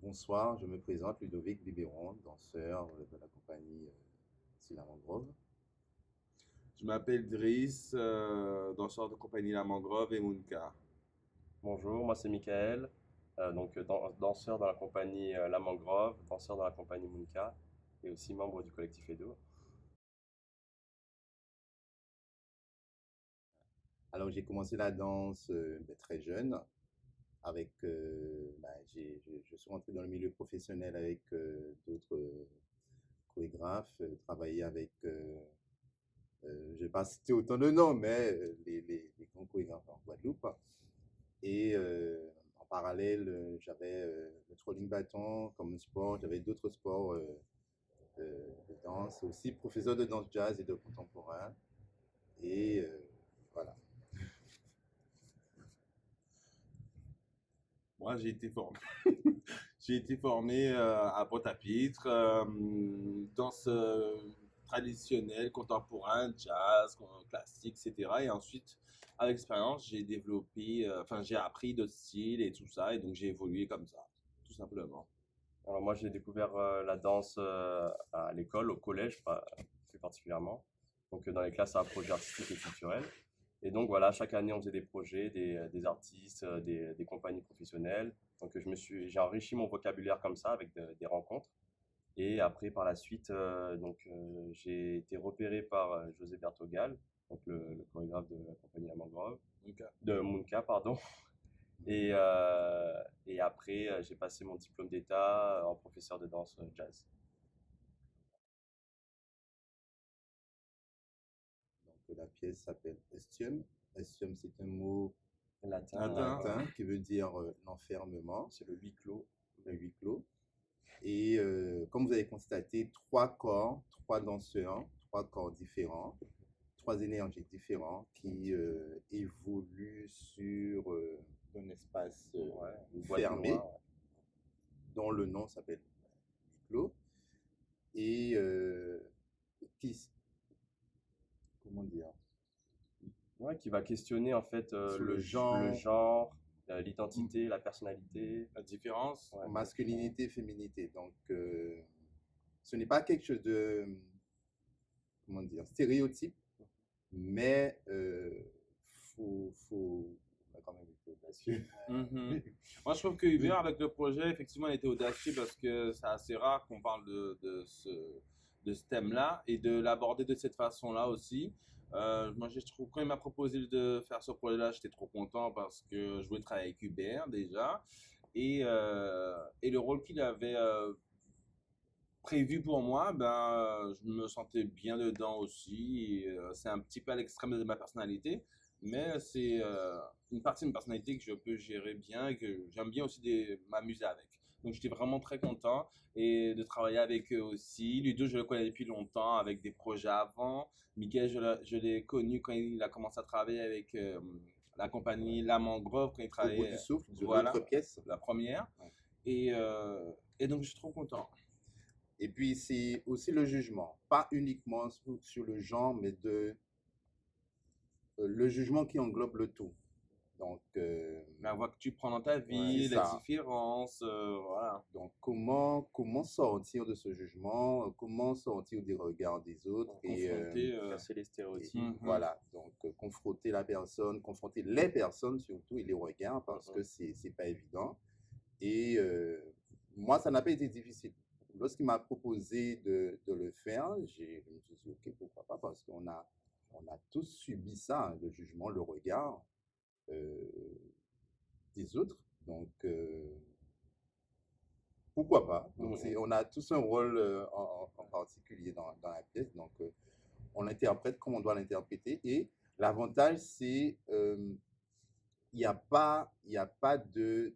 Bonsoir, je me présente Ludovic Biberon, danseur de la compagnie Silla Mangrove. Je m'appelle Driss, danseur de compagnie La Mangrove et Moonka. Bonjour, moi c'est Michael, danseur dans la compagnie La Mangrove, danseur dans la compagnie Moonka et aussi membre du collectif Edo. Alors j'ai commencé la danse très jeune. Je suis rentré dans le milieu professionnel avec d'autres chorégraphes, travaillé avec, je ne vais pas citer autant de noms, mais les grands chorégraphes en Guadeloupe. Et en parallèle, j'avais le trolling bâton comme sport, j'avais d'autres sports de danse, aussi professeur de danse jazz et de contemporain. Et voilà. Moi, j'ai été formé, j'ai été formé à Pointe-à-Pitre, danse traditionnelle, contemporaine, jazz, classique, etc. Et ensuite, à l'expérience, j'ai développé, j'ai appris d'autres styles et tout ça, et donc j'ai évolué comme ça, tout simplement. Alors moi j'ai découvert la danse à l'école, au collège plus particulièrement, donc dans les classes à projets artistiques et culturels. Et donc voilà, chaque année on faisait des projets, des artistes, des compagnies professionnelles. Donc j'ai enrichi mon vocabulaire comme ça avec des rencontres. Et après, par la suite, j'ai été repéré par José Bertogal, donc le chorégraphe de la compagnie La Mangrove, Moonka. de Moonka, pardon. Et après, j'ai passé mon diplôme d'État en professeur de danse jazz. Donc la pièce s'appelle Estium. Estium, c'est un mot Latin, latin qui veut dire l'enfermement, c'est le huis clos. le huis clos. Et comme vous avez constaté, trois corps, trois danseurs, trois corps différents, trois énergies différentes qui évoluent sur un espace Une boîte fermé, noire. dont le nom s'appelle huis clos. Et qui, comment dire, Ouais, qui va questionner en fait sur le le genre, genre, l'identité, la personnalité. La différence, Ouais, masculinité, féminité. Donc, ce n'est pas quelque chose de, comment dire, stéréotype, mais on a quand même été audacieux. Mhm. Moi, je trouve que Hubert, avec le projet, effectivement, il était audacieux parce que c'est assez rare qu'on parle de ce thème-là et de l'aborder de cette façon-là aussi. Moi, je trouve, quand il m'a proposé de faire ce projet-là, j'étais trop content parce que je voulais travailler avec Hubert déjà. Et le rôle qu'il avait prévu pour moi, je me sentais bien dedans aussi. C'est un petit peu à l'extrême de ma personnalité, mais c'est une partie de ma personnalité que je peux gérer bien et que j'aime bien aussi m'amuser avec. Donc j'étais vraiment très content et de travailler avec eux aussi. Ludo, je le connais depuis longtemps avec des projets avant. Miguel, je l'ai connu quand il a commencé à travailler avec la compagnie La Mangrove, quand il Au bout travaillait, du souffle, de voilà, l'autre pièce. la première. Ouais. Et donc je suis trop content. Et puis, c'est aussi le jugement, pas uniquement sur le genre, mais le jugement qui englobe le tout. Donc, La voie que tu prends dans ta c'est vie, les ça. différences, voilà. Donc, comment sortir de ce jugement, comment sortir des regards des autres et Confronter. casser les stéréotypes. Mhm. voilà. Donc, confronter la personne, confronter les personnes surtout et les regards parce que c'est pas évident. Et moi, ça n'a pas été difficile. Lorsqu'il m'a proposé de le faire, je me suis dit, OK, pourquoi pas, parce on a tous subi ça, hein, le jugement, le regard euh, des autres. Donc, pourquoi pas. Donc, on a tous un rôle en particulier dans la pièce. Donc, on l'interprète comme on doit l'interpréter. Et l'avantage, c'est il y a pas il n'y a pas de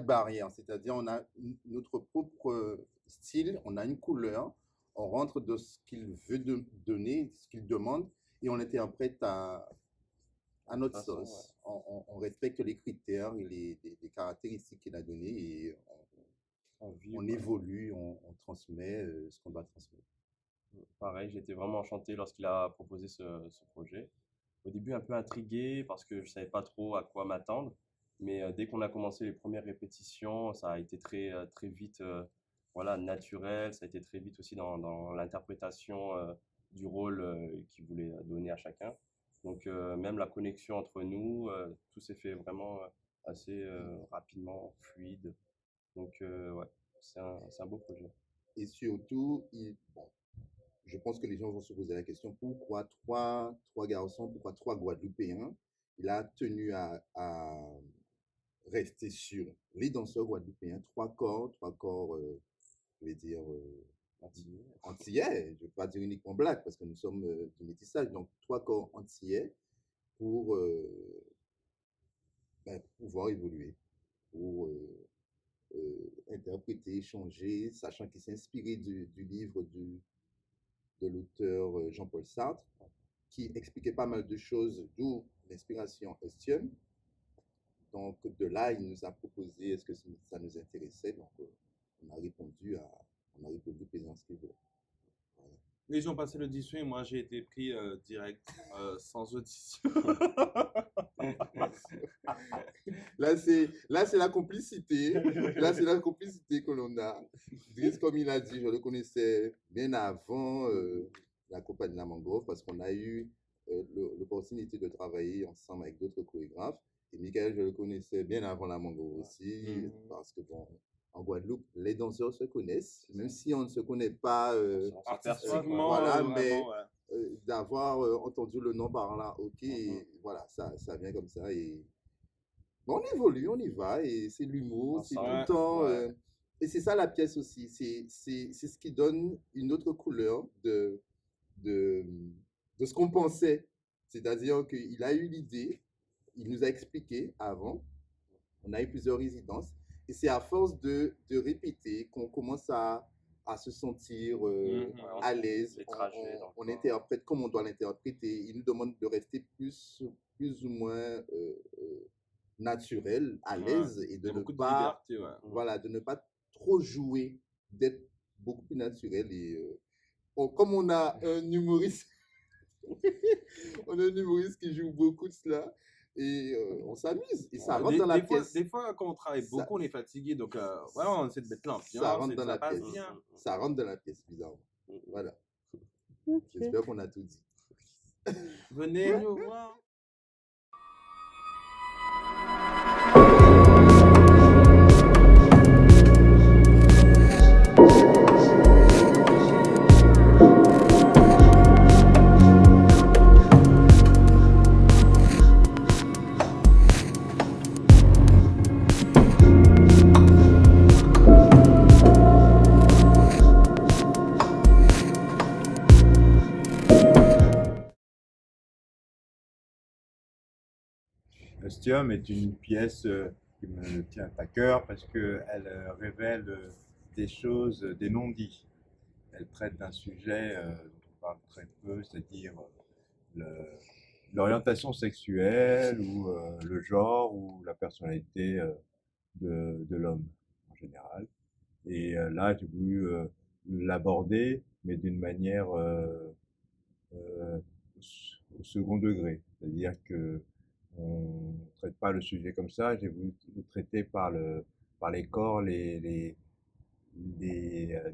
barrière, c'est-à-dire on a notre propre style, on a une couleur, on rentre de ce qu'il veut donner, ce qu'il demande, et on l'interprète à notre façon, sauce. On respecte les critères et les caractéristiques qu'il a données et on évolue, on transmet ce qu'on doit transmettre. Pareil, j'ai été vraiment enchanté lorsqu'il a proposé ce projet. Au début, un peu intrigué parce que je savais pas trop à quoi m'attendre. Mais dès qu'on a commencé les premières répétitions, ça a été très vite voilà, naturel. Ça a été très vite aussi dans l'interprétation du rôle qu'il voulait donner à chacun. Donc même la connexion entre nous, tout s'est fait vraiment assez rapidement, fluide. Donc ouais, c'est un beau projet. Et surtout, bon, je pense que les gens vont se poser la question, pourquoi trois garçons, pourquoi trois Guadeloupéens? Il a tenu à rester sur les danseurs guadeloupéens, trois corps, je vais dire, antillais. Je ne veux pas dire uniquement black, parce que nous sommes du métissage, donc trois corps antillais pour pouvoir évoluer, pour interpréter, échanger, sachant qu'il s'est inspiré du livre de l'auteur Jean-Paul Sartre, qui expliquait pas mal de choses, d'où l'inspiration Estienne. Donc de là, il nous a proposé est-ce que ça nous intéressait. Donc on a répondu plaisant ce qu'il voulait. Voilà. Ils ont passé l'audition et moi j'ai été pris direct, sans audition. Là, c'est la complicité. Là, c'est la complicité que l'on a. Driss, comme il a dit, je le connaissais bien avant la compagnie La Mangrove parce qu'on a eu l'opportunité de travailler ensemble avec d'autres chorégraphes. Et Michael, je le connaissais bien avant La Mangrove aussi parce que, bon, en Guadeloupe, les danseurs se connaissent, même si on ne se connaît pas Artistiquement, voilà, vraiment, mais ouais. d'avoir entendu le nom par là, ok, voilà, ça vient comme ça. Et bon, on évolue, on y va, et c'est l'humour, c'est tout le temps. Et c'est ça la pièce aussi, c'est ce qui donne une autre couleur de, de ce qu'on pensait. C'est-à-dire qu'il a eu l'idée, il nous a expliqué avant, on a eu plusieurs résidences, et c'est à force de répéter qu'on commence à se sentir à l'aise. On interprète comme on doit l'interpréter. Il nous demande de rester plus ou moins naturel, à l'aise, et de ne pas, liberté, voilà, de ne pas trop jouer, d'être beaucoup plus naturel. Et comme on a un humoriste, on a un humoriste qui joue beaucoup de cela, et on s'amuse, et ça rentre dans la pièce. Des fois, quand on travaille beaucoup, on est fatigué, donc voilà, on essaie de mettre l'ambiance, ça rentre dans la passe pièce. bien. Ça rentre dans la pièce, bizarrement. Voilà. Okay. J'espère qu'on a tout dit. Venez nous voir. Ostium est une pièce qui me tient à cœur parce qu'elle révèle des choses, des non-dits. Elle traite d'un sujet dont on parle très peu, c'est-à-dire l'orientation sexuelle ou le genre ou la personnalité de l'homme en général. Et là, j'ai voulu l'aborder, mais d'une manière au second degré, c'est-à-dire que on ne traite pas le sujet comme ça. J'ai voulu le traiter par les corps, les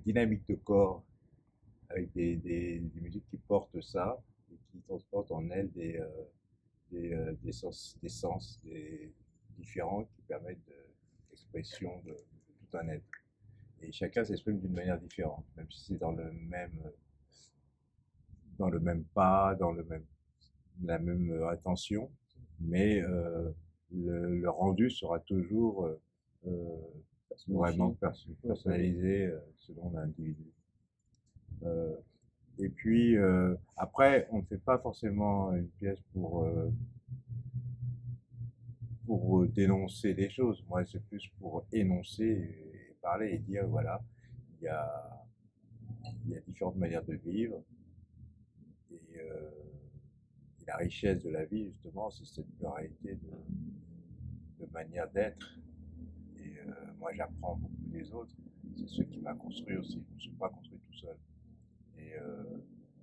dynamiques de corps, avec des musiques qui portent ça et qui transportent en elles des sens différents qui permettent l'expression de tout un être. Et chacun s'exprime d'une manière différente, même si c'est dans le même pas, la même intention, mais le rendu sera toujours vraiment personnalisé selon l'individu. Et puis après, on ne fait pas forcément une pièce pour dénoncer des choses. Moi, c'est plus pour énoncer et parler et dire voilà, il y a différentes manières de vivre. Et la richesse de la vie, justement, c'est cette pluralité de manières d'être. Et moi, j'apprends beaucoup des autres. C'est ce qui m'a construit aussi. Je ne me suis pas construit tout seul. Et,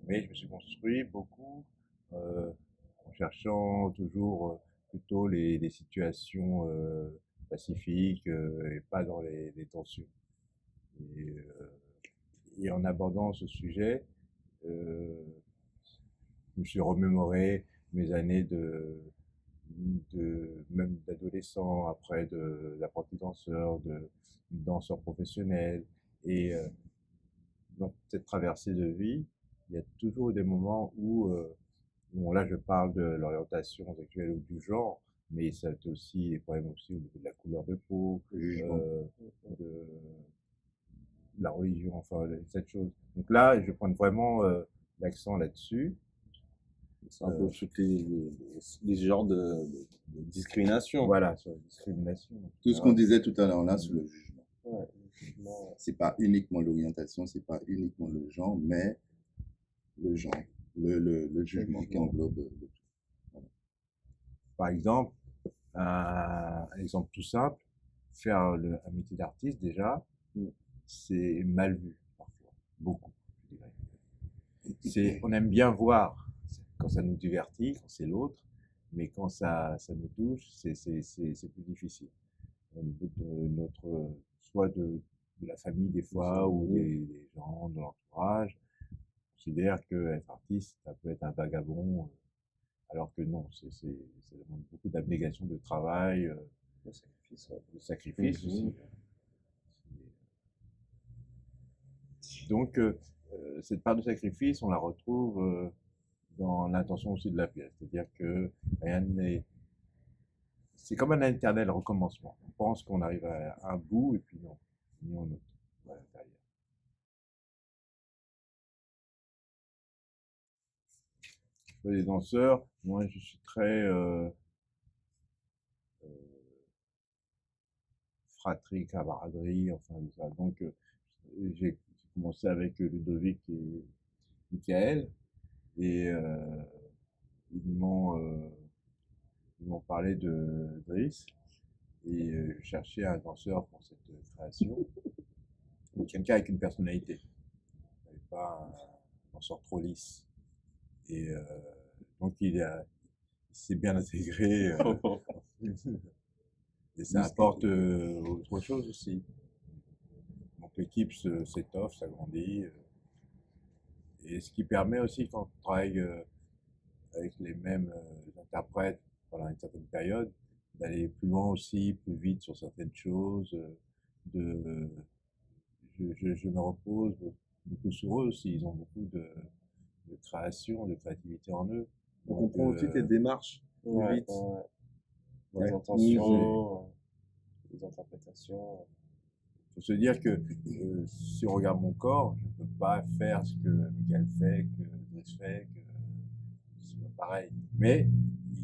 mais je me suis construit beaucoup en cherchant toujours plutôt plutôt les situations pacifiques et pas dans les tensions. Et, euh, et en abordant ce sujet, je me suis remémoré mes années même d'adolescent, après d'apprenti danseur, de danseur professionnel. Et dans cette traversée de vie, il y a toujours des moments où, bon, là je parle de l'orientation sexuelle ou du genre, mais ça peut aussi des problèmes aussi au niveau de la couleur de peau, de la religion, enfin cette chose. Donc là, je prends vraiment l'accent là-dessus. C'est un peu tous les genres de discrimination. Voilà, sur la discrimination. Tout ce qu'on disait tout à l'heure là sur le jugement. Ouais, effectivement. C'est pas uniquement l'orientation, c'est pas uniquement le genre, mais le genre, le jugement qui englobe le tout. Par exemple, un exemple tout simple, faire un métier d'artiste déjà, c'est mal vu parfois, beaucoup, je dirais. On aime bien voir quand ça nous divertit, quand c'est l'autre, mais quand ça nous touche, c'est plus difficile. Au niveau de notre, soit de la famille des fois, ou des gens de l'entourage, on considère qu'être artiste, ça peut être un vagabond, alors que non, ça demande beaucoup d'abnégation de travail, de sacrifice aussi. Donc, cette part de sacrifice, on la retrouve dans l'intention aussi de la pièce. C'est-à-dire que rien n'est. C'est comme un éternel recommencement. On pense qu'on arrive à un bout et puis non, on est à l'intérieur. Les danseurs, moi je suis très fratrie, camaraderie, enfin tout ça. Donc j'ai commencé avec Ludovic et Michael et ils m'ont parlé de Driss et je cherchais un danseur pour cette création. Quelqu'un avec une personnalité, pas un danseur trop lisse. Et donc il s'est bien intégré. Et ça apporte autre chose aussi. Donc l'équipe s'étoffe, s'agrandit. Et ce qui permet aussi, quand on travaille avec les mêmes interprètes pendant une certaine période, d'aller plus loin aussi, plus vite sur certaines choses. Je me repose beaucoup sur eux aussi. Ils ont beaucoup de création, de créativité en eux. On comprend aussi tes démarches plus vite. Les intentions, les interprétations. Il faut se dire que si on regarde mon corps, je ne peux pas faire ce que Michael fait, que Driss fait, que c'est pas pareil. Mais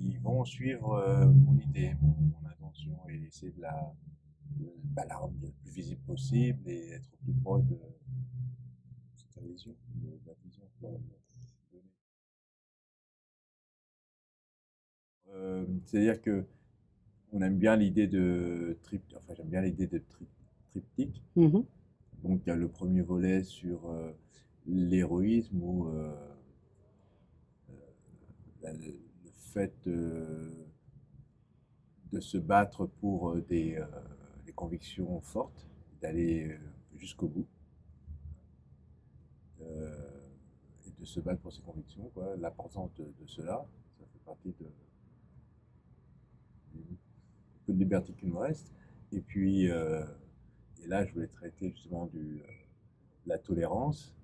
ils vont suivre mon idée, mon intention et essayer de la rendre le plus visible possible et être au plus proche de cette vision, de la vision. C'est-à-dire que on aime bien l'idée de j'aime bien l'idée de triptyque. Mhm. Donc il y a le premier volet sur l'héroïsme ou le fait de se battre pour des convictions fortes, d'aller jusqu'au bout. Et de se battre pour ses convictions, quoi. L'importance de cela, ça fait partie du peu de liberté qu'il me reste. Et puis, et là, je voulais traiter justement de la tolérance,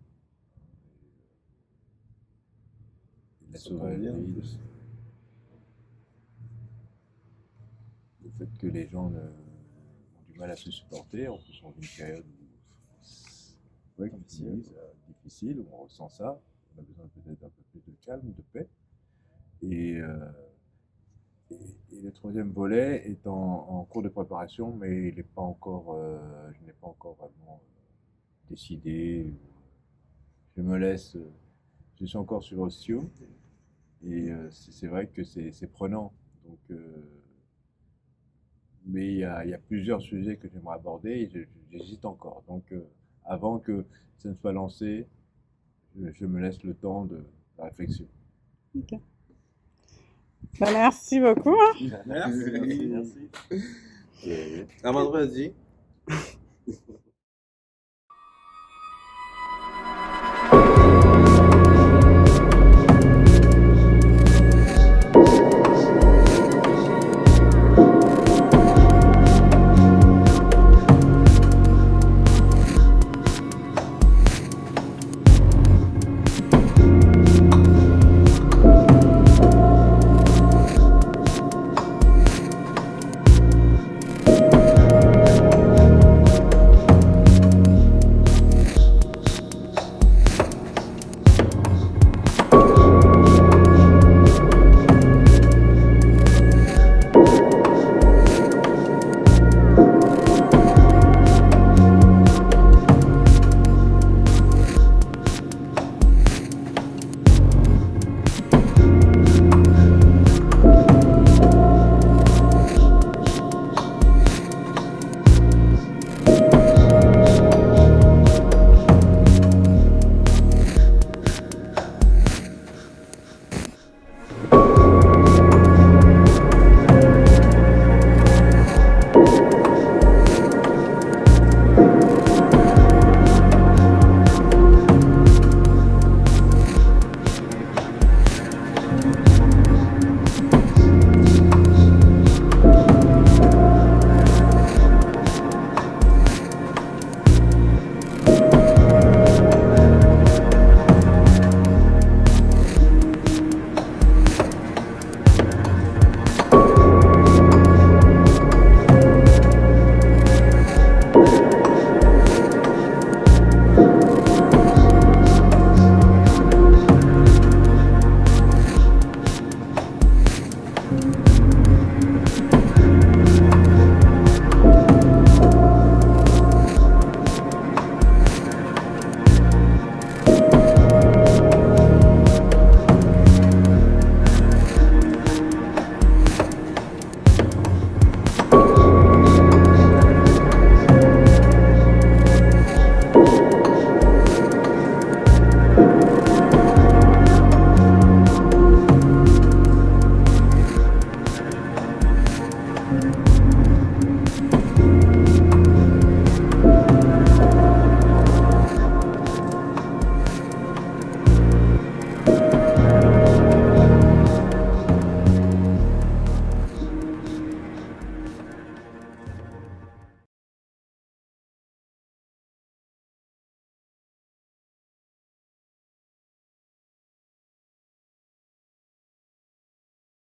de la sauvagerie, le fait que les gens ont du mal à se supporter, en plus on vit une période difficile, où on ressent ça, on a besoin peut-être d'un peu plus de calme, de paix. Et le troisième volet est en cours de préparation, mais il n'est pas encore, je n'ai pas encore vraiment décidé. Je me laisse, je suis encore sur Ostio, et c'est vrai que c'est prenant. Donc, mais il y a plusieurs sujets que j'aimerais aborder et j'hésite encore. Donc, avant que ça ne soit lancé, je me laisse le temps de la réflexion. Ok. Ben, merci beaucoup. Hein. Merci. À vendredi.